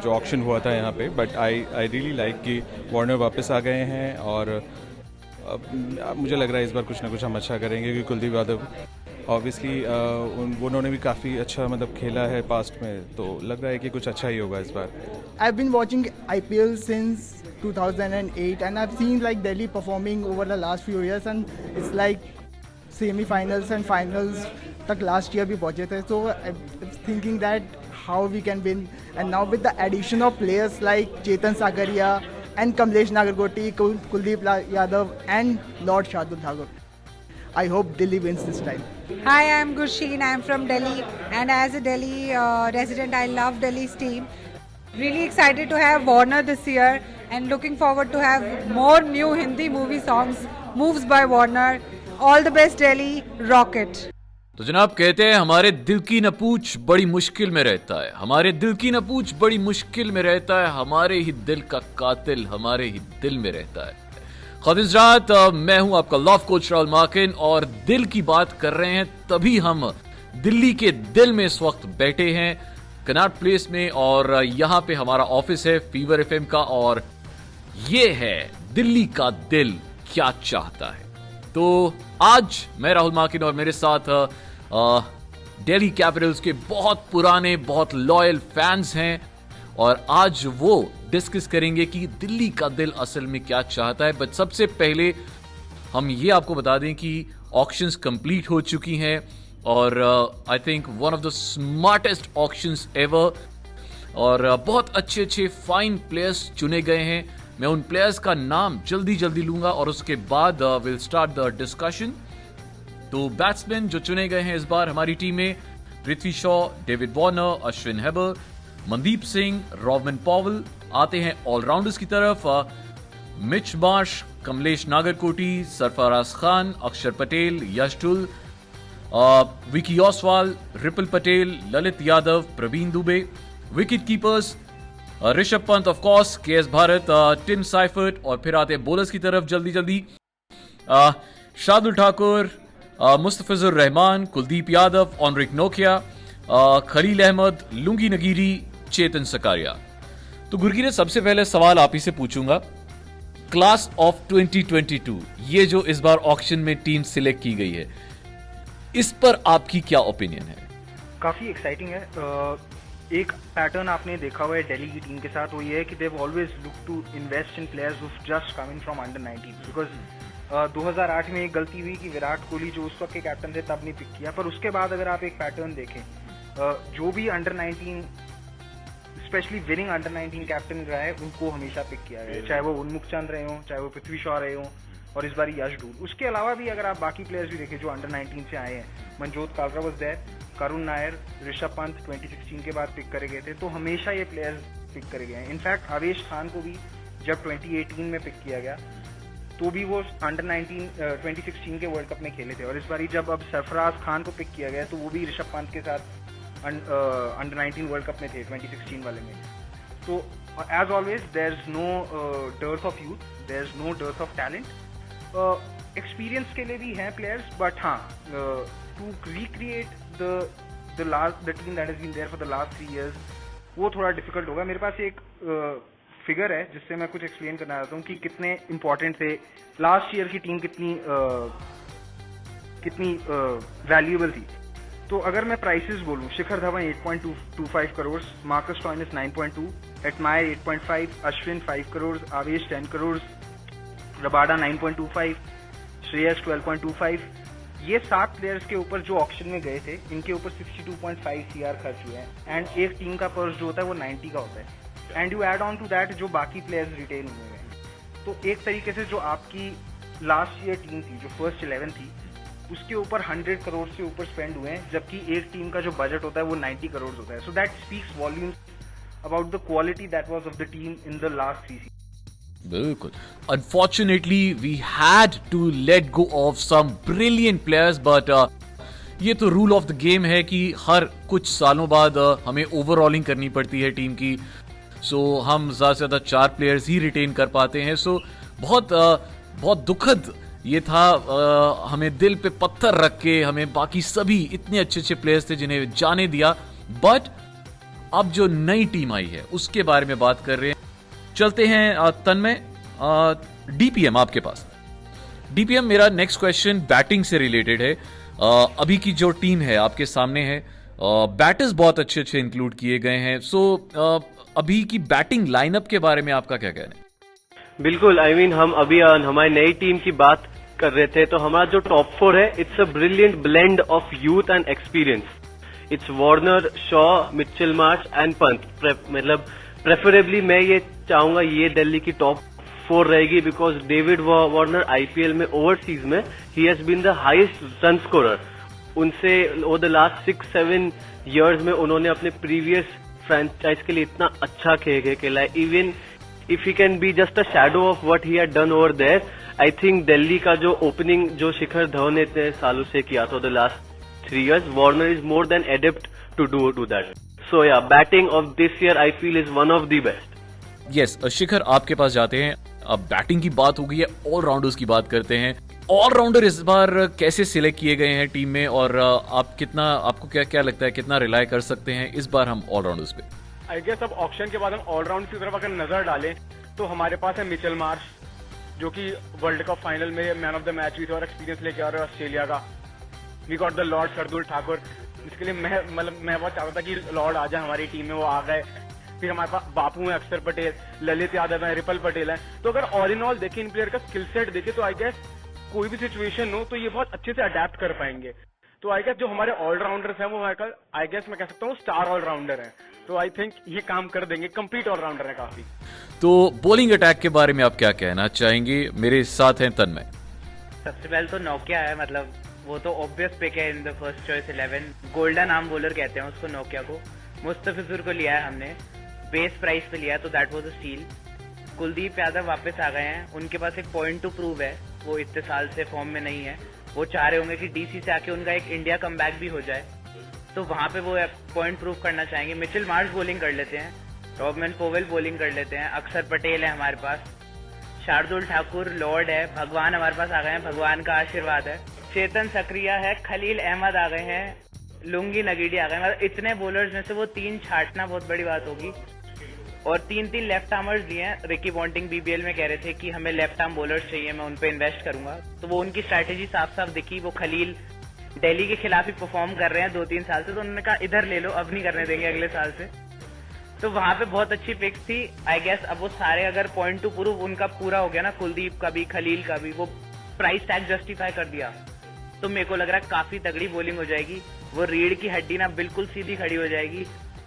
जो ऑक्शन हुआ था यहाँ पे, बट आई रियली लाइक कि वार्नर वापस आ गए हैं और मुझे लग रहा है इस बार कुछ ना कुछ हम अच्छा करेंगे, क्योंकि कुलदीप यादव ऑब्वियसली उन्होंने भी काफ़ी अच्छा मतलब खेला है पास्ट में, तो लग रहा है कि कुछ अच्छा ही होगा इस बार। I've been watching IPL since 2008 and I've seen like Delhi performing over the last few years and it's like semi-finals and finals तक last year भी पहुंचे थे, so I'm thinking that how we can win, and now with the addition of players like Chetan Sakaria and Kamlesh Nagarkoti, Kuldeep Yadav and Lord Shardul Thakur, I hope Delhi wins this time. Hi, I'm Gursheen. I'm from Delhi, and as a Delhi resident, I love Delhi's team. Really excited to have Warner this year, and looking forward to have more new Hindi movie songs, moves by Warner. All the best, Delhi. Rock it. तो जनाब कहते हैं हमारे दिल की न पूछ बड़ी मुश्किल में रहता है, हमारे दिल की न पूछ बड़ी मुश्किल में रहता है, हमारे ही दिल का कातिल हमारे ही दिल में रहता है। ख़ातिज़रात, मैं हूं आपका लव कोच राहुल माकिन और दिल की बात कर रहे हैं, तभी हम दिल्ली के दिल में इस वक्त बैठे हैं कनॉट प्लेस में, और यहां पे हमारा ऑफिस है फीवर एफएम का, और ये है दिल्ली का दिल क्या चाहता है। तो आज मैं राहुल माकिन और मेरे साथ दिल्ली कैपिटल्स के बहुत पुराने बहुत लॉयल फैंस हैं, और आज वो डिस्कस करेंगे कि दिल्ली का दिल असल में क्या चाहता है। बट सबसे पहले हम ये आपको बता दें कि ऑक्शंस कंप्लीट हो चुकी हैं, और I think one of the smartest auctions ever, और बहुत अच्छे अच्छे फाइन प्लेयर्स चुने गए हैं। मैं उन प्लेयर्स का नाम जल्दी लूंगा और उसके बाद विल स्टार्ट द डिस्कशन। तो बैट्समैन जो चुने गए हैं इस बार हमारी टीम में, Prithvi Shaw, David Warner, Ashwin Hebbar, Mandeep Singh, Rovman Powell. आते हैं ऑलराउंडर्स की तरफ, Mitch Marsh, Kamlesh Nagarkoti, Sarfaraz Khan, Axar Patel, Yash Dhull, Vicky Ostwal, Ripal Patel, Lalit Yadav, Praveen Dubey. Wicket keepers Rishabh Pant of course, KS Bharat, Tim Seifert, और फिर आते हैं बॉलर्स की तरफ जल्दी शार्दुल ठाकुर, मुस्तफिजुर रहमान, कुलदीप यादव, ऑनरिक नोकिया, खलील अहमद, लुंगी नगीरी, चेतन सकारिया। तो गुरकीरत, सबसे पहले सवाल आप ही से पूछूंगा, क्लास ऑफ 2022 ये जो इस बार ऑक्शन में टीम सिलेक्ट की गई है, इस पर आपकी क्या ओपिनियन है? काफ़ी एक्साइटिंग है। एक पैटर्न आपने देखा हुआ है दिल्ली की टीम के साथ, वो ये है कि they've always look to invest in players who just coming from under 19, because 2008 में एक गलती हुई कि विराट कोहली जो उस वक्त के कैप्टन थे तब नहीं पिक किया, पर उसके बाद अगर आप एक पैटर्न देखें, जो भी under 19 specially winning under 19 captain रहा है उनको हमेशा पिक किया गया है, चाहे वो उन्मुख चंद रहे हों, चाहे वो पृथ्वी शॉ रहे हों, और इस बार यश डूल। उसके अलावा भी अगर आप बाकी प्लेयर्स भी देखें जो अंडर 19 से आए हैं, मनजोत कालरा वाज देयर, करुण नायर, ऋषभ पंत 2016 के बाद पिक करे गए थे, तो हमेशा ये प्लेयर्स पिक करे गए हैं। इनफैक्ट आवेश खान को भी जब 2018 में पिक किया गया तो भी वो अंडर 19 2016 के वर्ल्ड कप में खेले थे, और इस बार जब अब सरफराज खान को पिक किया गया तो वो भी ऋषभ पंत के साथ अंडर 19 वर्ल्ड कप में थे 2016 वाले में। तो as always there is no dearth of youth, there is no dearth of talent. Experience के लिए भी हैं प्लेयर्स, बट हाँ, to recreate the team that has been there for the last 3 years वो थोड़ा डिफिकल्ट होगा। मेरे पास एक फिगर है जिससे मैं कुछ एक्सप्लेन करना चाहता हूँ कि कितने इंपॉर्टेंट थे लास्ट ईयर की टीम, कितनी वैल्यूएबल थी। तो अगर मैं प्राइसेस बोलूँ, Shikhar Dhawan 8.25 crore, Marcus Stoinis 9.2, Hetmyer 8.5, Ashwin 5 crore, Avesh 10 crore, Rabada 9.25, Shreyas 12.25। ये 7 प्लेयर्स के ऊपर जो ऑक्शन में गए थे, इनके ऊपर 62.5 CR खर्च हुए हैं, एंड एक टीम का पर्स जो होता है वो 90 का होता है, and you add on to that जो बाकी प्लेयर्स रिटेन हुए हैं। तो एक तरीके से जो आपकी लास्ट ईयर टीम थी, जो फर्स्ट 11 थी, उसके ऊपर 100 करोड़ से ऊपर स्पेंड हुए हैं, जबकि एक टीम का जो बजट होता है वो 90 करोड़ होता है। So that speaks volumes about the quality that was of the team in the last 3 season. बिल्कुल, unfortunately we had to let go of some brilliant players, but ये तो रूल ऑफ द गेम है कि हर कुछ सालों बाद हमें overhauling करनी पड़ती है टीम की। सो हम ज़्यादा से ज़्यादा 4 प्लेयर्स ही रिटेन कर पाते हैं। सो बहुत दुखद ये था, हमें दिल पे पत्थर रख के हमें बाकी सभी इतने अच्छे अच्छे प्लेयर्स थे जिन्हें जाने दिया, बट अब जो नई टीम आई है उसके बारे में बात कर रहे हैं। चलते हैं तन्मय, डीपीएम आपके पास। डीपीएम, मेरा नेक्स्ट क्वेश्चन बैटिंग से रिलेटेड है। अभी की जो टीम है आपके सामने है, बैटर्स बहुत अच्छे अच्छे इंक्लूड किए गए हैं। सो अभी की बैटिंग लाइनअप के बारे में आपका क्या कहना है? बिल्कुल, आई मीन हम अभी हमारी नई टीम की बात कर रहे थे, तो हमारा जो टॉप 4 है, it's a brilliant blend of youth and experience. It's Warner, Shaw, Mitchell Marsh and Pant. मतलब प्रेफरेबली मैं ये चाहूंगा ये दिल्ली की टॉप 4 रहेगी, बिकॉज डेविड वार्नर आईपीएल में ओवरसीज में ही has been the highest run scorer. उनसे ओवर द लास्ट 6-7 ईयर्स में उन्होंने अपने प्रीवियस फ्रेंचाइज के लिए इतना अच्छा खेला है। Even if he can be just a shadow of what he had done over there, I think Delhi का जो ओपनिंग जो शिखर धवन ने इतने सालों से किया था the last 3 years, Warner is more than adept to do that. So yeah, batting of this year I feel is one of the best. Yes, Shikhar आपके पास जाते हैं। अब बैटिंग की बात हो गई है, ऑलराउंडर्स की बात करते हैं। ऑलराउंडर इस बार कैसे सिलेक्ट किए गए हैं टीम में, और आपको क्या लगता है कितना रिलाय कर सकते हैं इस बार हम ऑलराउंडर्स पे? आई गेस अब ऑक्शन के बाद हम ऑलराउंड की तरफ अगर नजर डालें तो हमारे पास है मिचेल मार्श, जो कि वर्ल्ड कप फाइनल में मैन ऑफ द मैच भी थे और एक्सपीरियंस लेके आ रहे हैं ऑस्ट्रेलिया का। We got the lord Shardul Thakur. इसके लिए मैं बहुत चाहता था कि लॉर्ड आ जाए हमारी टीम में, वो आ गए। फिर हमारे पास बापू है, अक्षर पटेल, ललित यादव है, रिपल पटेल है। तो अगर ऑल इन ऑल देखें, इन प्लेयर का स्किल सेट देखें, तो आई गेस कोई भी सिचुएशन हो तो ये बहुत अच्छे से अडेप्ट कर पाएंगे। तो आई गेस जो हमारे ऑलराउंडर्स हैं वो आई गेस मैं कह सकता हूँ स्टार ऑलराउंडर हैं। तो आई थिंक ये काम कर देंगे, कंप्लीट ऑलराउंडर है काफी। तो बॉलिंग अटैक के बारे में आप क्या कहना चाहेंगे? मेरे साथ हैं तन्मय। सबसे पहले तो नोकिया है, मतलब वो तो ऑब्वियस पिक है in the first choice 11। Golden arm bowler कहते हैं उसको, नोकिया को। मुस्तफिजुर को लिया है हमने, बेस प्राइस पे लिया, तो that was a steel. Kuldeep Yadav वापस आ गए हैं, उनके पास एक पॉइंट टू प्रूव है, वो इतने साल से फॉर्म में नहीं है। वो चाह रहे होंगे कि डीसी से आके उनका एक इंडिया कमबैक भी हो जाए, तो वहां पे वो पॉइंट प्रूव करना चाहेंगे। मिचेल मार्श बॉलिंग कर लेते हैं, रॉबमैन पोवेल बॉलिंग कर लेते हैं, अक्षर पटेल है हमारे पास, शार्दुल ठाकुर, लॉर्ड है, भगवान हमारे पास आ गए हैं, भगवान का आशीर्वाद है, चेतन सक्रिया है, खलील अहमद आ गए हैं, लुंगी नगीडी आ गए। मतलब इतने बॉलर्स में से वो 3 छाटना बहुत बड़ी बात होगी। और 3 लेफ्ट आर्मर्स दिए हैं। रिकी पॉन्टिंग बीबीएल में कह रहे थे कि हमें लेफ्ट आर्म बॉलर्स चाहिए, मैं उन पे इन्वेस्ट करूंगा, तो वो उनकी स्ट्रैटेजी साफ साफ दिखी। वो खलील दिल्ली के खिलाफ ही परफॉर्म कर रहे हैं 2-3 साल से, तो उन्होंने कहा इधर ले लो, अब नहीं करने देंगे अगले साल से। तो वहां पे बहुत अच्छी पिक्स थी आई गेस। अब वो सारे अगर पॉइंट टू प्रूव उनका पूरा हो गया ना, कुलदीप का भी, खलील का भी, वो प्राइस टैग जस्टिफाई कर दिया, तो मेरे को लग रहा है काफी तगड़ी बॉलिंग हो जाएगी। वो रीढ़ की हड्डी ना बिल्कुल सीधी खड़ी हो जाएगी।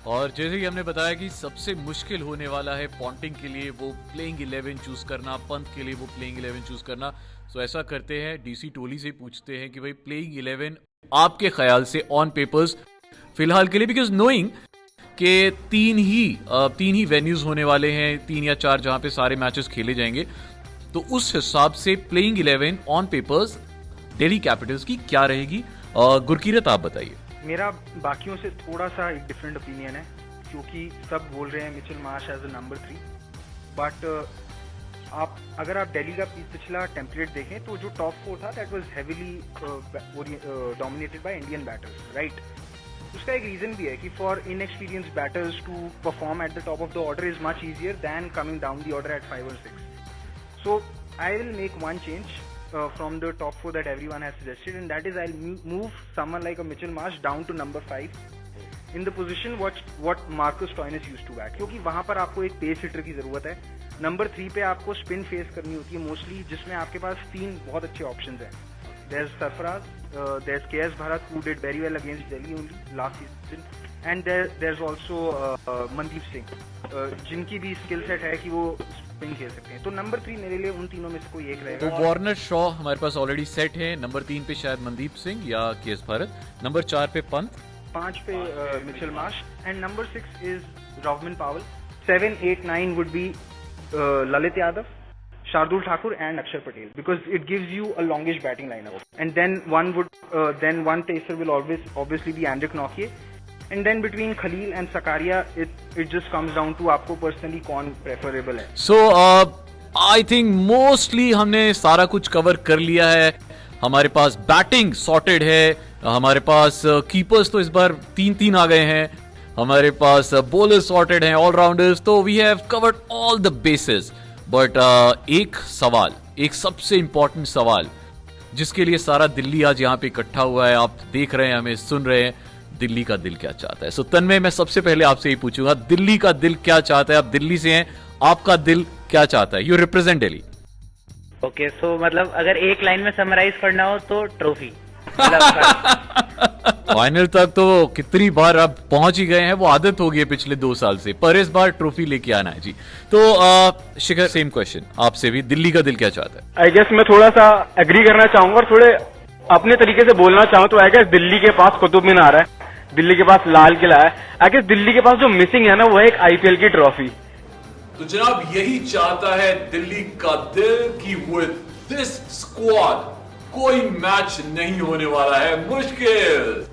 और जैसे कि हमने बताया कि सबसे मुश्किल होने वाला है पॉन्टिंग के लिए वो प्लेइंग 11 चूज करना, पंत के लिए वो प्लेइंग 11 चूज करना। तो ऐसा करते हैं, डीसी टोली से पूछते हैं कि भाई प्लेइंग 11 आपके ख्याल से ऑन पेपर्स फिलहाल के लिए, बिकॉज नोइंग कि 3 ही वेन्यूज होने वाले हैं, 3 या 4 जहां पे सारे मैचेस खेले जाएंगे, तो उस हिसाब से playing 11 on papers Delhi Capitals की क्या रहेगी? गुरकीरत आप बताइए। मेरा बाकियों से थोड़ा सा एक डिफरेंट ओपिनियन है, क्योंकि सब बोल रहे हैं Mitchell Marsh as a number 3, but अगर आप दिल्ली का पिछला टेम्पलेट देखें तो जो टॉप 4 था that was heavily dominated by Indian batters, right? उसका एक रीजन भी है कि for inexperienced batters to perform at the top of the order is much easier than coming down the order at 5 or 6. So I will make one change from the top 4 that everyone has suggested, and that is I'll move someone like a Mitchell Marsh down to number 5 in the position what Marcus Stoinis used to bat, क्योंकि वहां पर आपको एक pace heater की जरूरत है। Number 3 पे आपको स्पिन फेस करनी होती है मोस्टली, जिसमें आपके पास 3 बहुत अच्छे ऑप्शंस हैं। There's Sarfaraz, there's KS Bharat who did very well against Delhi only last season, and there's also Mandeep Singh, जिनकी भी स्किल सेट है कि वो स्पिन खेल सकते हैं। तो नंबर 3 मेरे लिए उन तीनों में से कोई एक रहेगा। तो वार्नर, शॉ हमारे पास ऑलरेडी सेट है। नंबर 3 पे शायद मनदीप सिंह या केएस भारत, नंबर 4 पे पंत, 5 पे Mitchell Marsh, and number 6 is Rovman Powell. 7, 8, 9 would be Lalit Yadav, Shardul Thakur and Akshar Patel, because it gives you a longish batting lineup. And then one pacer will obviously be Andrik Nokia, and then between Khalil and Sakaria it just comes down to आपको personally कौन preferable है। So I think mostly हमने सारा कुछ cover कर लिया है। हमारे पास बैटिंग सॉर्टेड है, हमारे पास कीपर्स तो इस बार 3 आ गए हैं, हमारे पास बॉलर सॉर्टेड हैं, ऑलराउंडर्स, तो we have covered all the bases. But एक सवाल, एक सबसे इंपॉर्टेंट सवाल जिसके लिए सारा दिल्ली आज यहाँ पे इकट्ठा हुआ है, आप देख रहे हैं, हमें सुन रहे हैं, दिल्ली का दिल क्या चाहता है। सो तन्मय, मैं सबसे पहले आपसे ही पूछूंगा, दिल्ली का दिल क्या चाहता है? आप दिल्ली से हैं, आपका दिल क्या चाहता है? You represent Delhi. ओके, सो मतलब अगर एक लाइन में समराइज करना हो तो ट्रॉफी। फाइनल तक तो कितनी बार अब पहुंच ही गए हैं, वो आदत हो गई है पिछले 2 साल से, पर इस बार ट्रॉफी लेके आना है जी। तो शिखर, सेम क्वेश्चन आपसे भी, दिल्ली का दिल क्या चाहता है? आई गेस मैं थोड़ा सा एग्री करना चाहूंगा और थोड़े अपने तरीके से बोलना चाहूँ तो आई गेस दिल्ली के पास कुतुब मीनार है, दिल्ली के पास लाल किला है। आई गेस दिल्ली के पास जो मिसिंग है ना, वो है एक आईपीएल की ट्रॉफी। तो जनाब, यही चाहता है दिल्ली का दिल कि विद दिस स्क्वाड कोई मैच नहीं होने वाला है मुश्किल।